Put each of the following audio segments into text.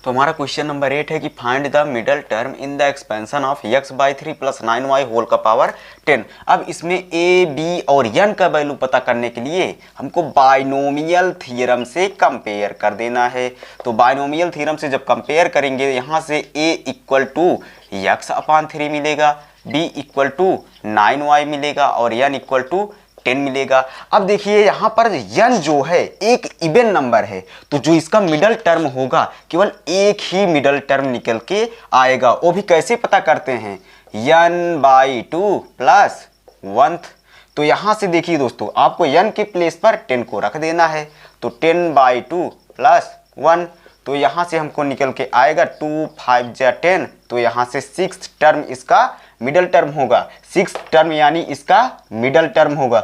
तो हमारा question number 8 है कि find the middle term in the expansion of x/3 + 9y whole का पावर 10। अब इसमें a, b और n का वैल्यू पता करने के लिए हमको बाइनोमियल थ्योरम से कंपेयर कर देना है। तो बाइनोमियल थ्योरम से जब कंपेयर करेंगे यहाँ से a = x/3 मिलेगा, b = 9y मिलेगा और n = 10 मिलेगा। अब देखिए यहाँ पर n जो है एक इवन नंबर है, तो जो इसका मिडल टर्म होगा केवल एक ही मिडल टर्म निकल के आएगा। वो भी कैसे पता करते हैं, n/2 + 1। तो यहाँ से देखिए दोस्तों, आपको n के प्लेस पर 10 को रख देना है, तो 10/2 + 1। तो यहाँ से हमको निकल के आएगा 2 5 जा 10। तो यहाँ से 6th टर्म इसका मिडल टर्म होगा, 6th टर्म यानी इसका मिडल टर्म होगा।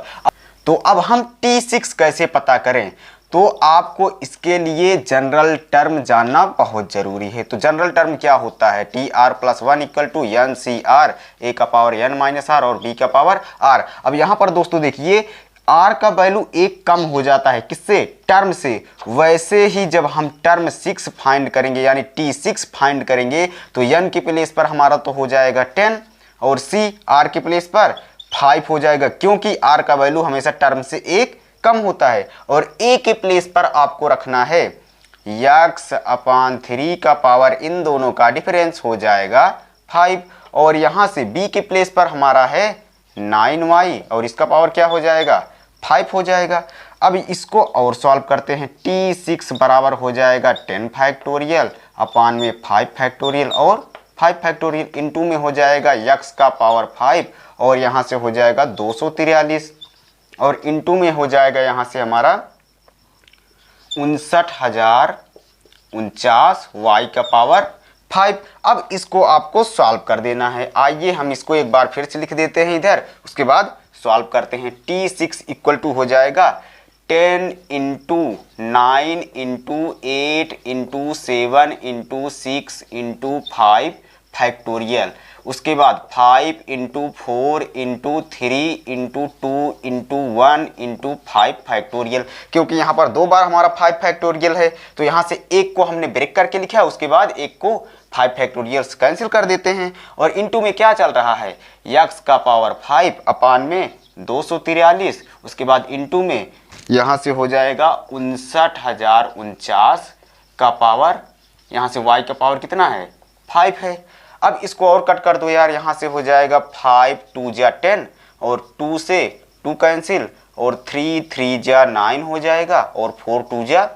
तो अब हम T6 कैसे पता करें, तो आपको इसके लिए जनरल टर्म जानना बहुत जरूरी है। तो जनरल टर्म क्या होता है, TR + 1 = NCR, A का पावर n-r और B का पावर r। अब यहाँ पर दोस्तों देखिए r का वैल्यू एक कम हो जाता है, किससे, टर्म से। वैसे ही जब हम टर्म 6 फाइंड करेंगे यानी T6 फाइंड करेंगे तो n के प्लेस पर हमारा तो हो जाएगा 10 और c r के प्लेस पर 5 हो जाएगा, क्योंकि r का वैल्यू हमेशा टर्म से एक कम होता है। और a के प्लेस पर आपको रखना है x/3 का पावर, इन दोनों का डिफरेंस हो जाएगा 5। और यहाँ से b के प्लेस पर हमारा है 9y और इसका पावर क्या हो जाएगा, 5 हो जाएगा। अब इसको और सॉल्व करते हैं। T6 बराबर हो जाएगा 10 फैक्टोरियल अपान में 5 फैक्टोरियल और 5 फैक्टोरियल इंटू में हो जाएगा x का पावर 5 और यहाँ से हो जाएगा 243 और इंटू में हो जाएगा यहाँ से हमारा 59,049 y का पावर 5। अब इसको आपको सॉल्व कर देना है। आइए हम इसको एक बार फिर से लिख देते हैं इधर, उसके बाद सॉल्व करते हैं। T6 = हो जाएगा 10 × 9 × 8 × 7 × 6 × 5 फैक्टोरियल, उसके बाद 5 × 4 × 3 × 2 × 1 × 5 फैक्टोरियल। क्योंकि यहाँ पर 2 बार हमारा 5 फैक्टोरियल है तो यहाँ से एक को हमने ब्रेक करके लिखा है, उसके बाद एक को 5 फैक्टोरियल्स कैंसिल कर देते हैं। और इंटू में क्या चल रहा है, x का पावर 5 अपान में 243, उसके बाद इंटू में यहाँ से हो जाएगा 59,049 का पावर, यहाँ से y का पावर कितना है, 5 है। अब इसको और कट कर दो यार, यहाँ से हो जाएगा 5 2 जा 10 और 2 से 2 कैंसिल और 3 3 जा 9 हो जाएगा और 4 2 जा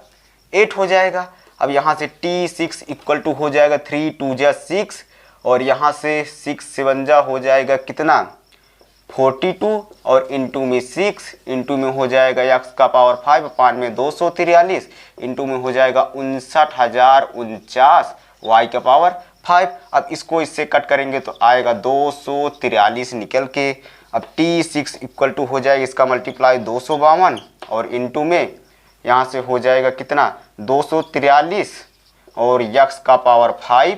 8 हो जाएगा। अब यहाँ से T6 = हो जाएगा 3 2 जा 6 और यहाँ से 6 7 जा हो जाएगा कितना, 42 और इंटू में 6 इंटू में हो जाएगा x का पावर 5 अपान में 243 इंटू में हो जाएगा 59,049 y का पावर 5। अब इसको इससे कट करेंगे तो आएगा 243 निकल के। अब T6 = हो जाएगा इसका मल्टीप्लाई 252 और इंटू में यहाँ से हो जाएगा कितना, 243 और x का पावर 5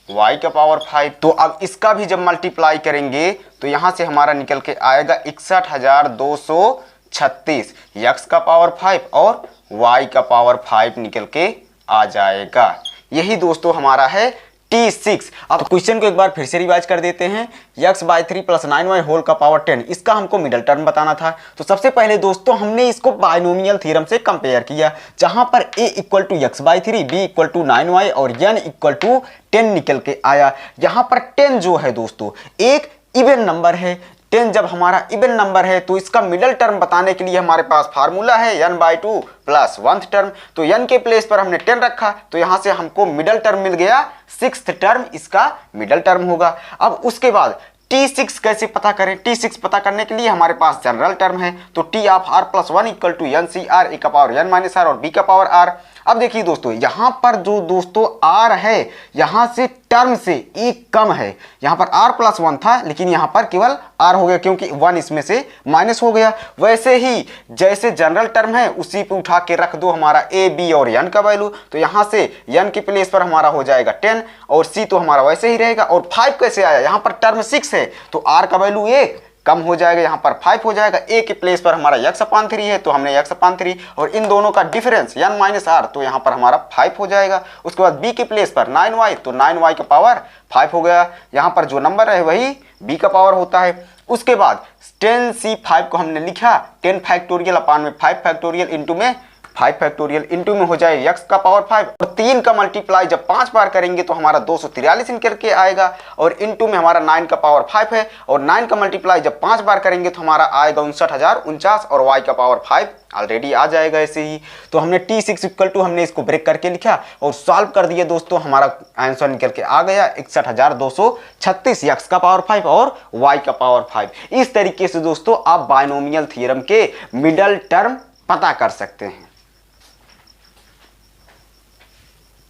y का पावर 5। तो अब इसका भी जब मल्टीप्लाई करेंगे तो यहाँ से हमारा निकल के आएगा 61,236, x का पावर 5 और y का पावर 5 निकल के आ जाएगा। यही दोस्तों हमारा है T6। अब क्वेश्चन को एक बार फिर से रिवाइज कर देते हैं। x/3 + 9y होल का पावर 10, इसका हमको मिडल टर्म बताना था। तो सबसे पहले दोस्तों हमने इसको बाइनोमियल थ्योरम से कंपेयर किया, जहां पर a = x/3, b = 9y और n = 10 निकल के आया। यहाँ पर 10 जो है दोस्तों एक इवन नंबर है। 10 जब हमारा इवन नंबर है तो इसका मिडल टर्म बताने के लिए हमारे पास फार्मूला है n/2 + 1th टर्म। तो n के प्लेस पर हमने 10 रखा तो यहाँ से हमको मिडल टर्म मिल गया, 6th टर्म इसका मिडल टर्म होगा। अब उसके बाद T6 कैसे पता करें, T6 पता करने के लिए हमारे पास जनरल टर्म है। तो TR + 1 = NCR, A का पावर n-r और B का पावर r। अब देखिए दोस्तों यहाँ पर जो दोस्तों r है यहाँ से टर्म से एक कम है, यहाँ पर r + 1 था लेकिन यहाँ पर केवल r हो गया क्योंकि 1 इसमें से माइनस हो गया। वैसे ही जैसे जनरल टर्म है उसी पे उठा के रख दो हमारा a, b और n का वैल्यू। तो यहाँ से n के प्लेस पर हमारा हो जाएगा 10 और c तो हमारा वैसे ही रहेगा। और 5 कैसे आया, यहाँ पर टर्म 6 है तो r का वैल्यू 1 कम हो जाएगा, यहाँ पर 5 हो जाएगा। a के प्लेस पर हमारा x/3 है तो हमने x/3 और इन दोनों का डिफरेंस n माइनस r तो यहाँ पर हमारा 5 हो जाएगा। उसके बाद b के प्लेस पर 9y तो 9y का पावर 5 हो गया। यहाँ पर जो नंबर है वही b का पावर होता है। उसके बाद 10c5 को हमने लिखा 10 फैक्टोरियल अपान में 5 फैक्टोरियल इंटू में 5 फैक्टोरियल इंटू में हो जाए x का पावर 5 और 3 का मल्टीप्लाई जब 5 बार करेंगे तो हमारा 243 निकल के आएगा और इंटू में हमारा 9 का पावर 5 है और 9 का मल्टीप्लाई जब 5 बार करेंगे तो हमारा आएगा 59,049 और y का पावर 5 ऑलरेडी आ जाएगा ऐसे ही। तो हमने t6 इक्वल टू हमने इसको ब्रेक करके लिखा और सॉल्व कर दिए दोस्तों, हमारा आंसर निकल के आ गया 61,236 x का पावर 5 और y का पावर 5। इस तरीके से दोस्तों आप बायनोमियल थ्योरम के मिडल टर्म पता कर सकते हैं।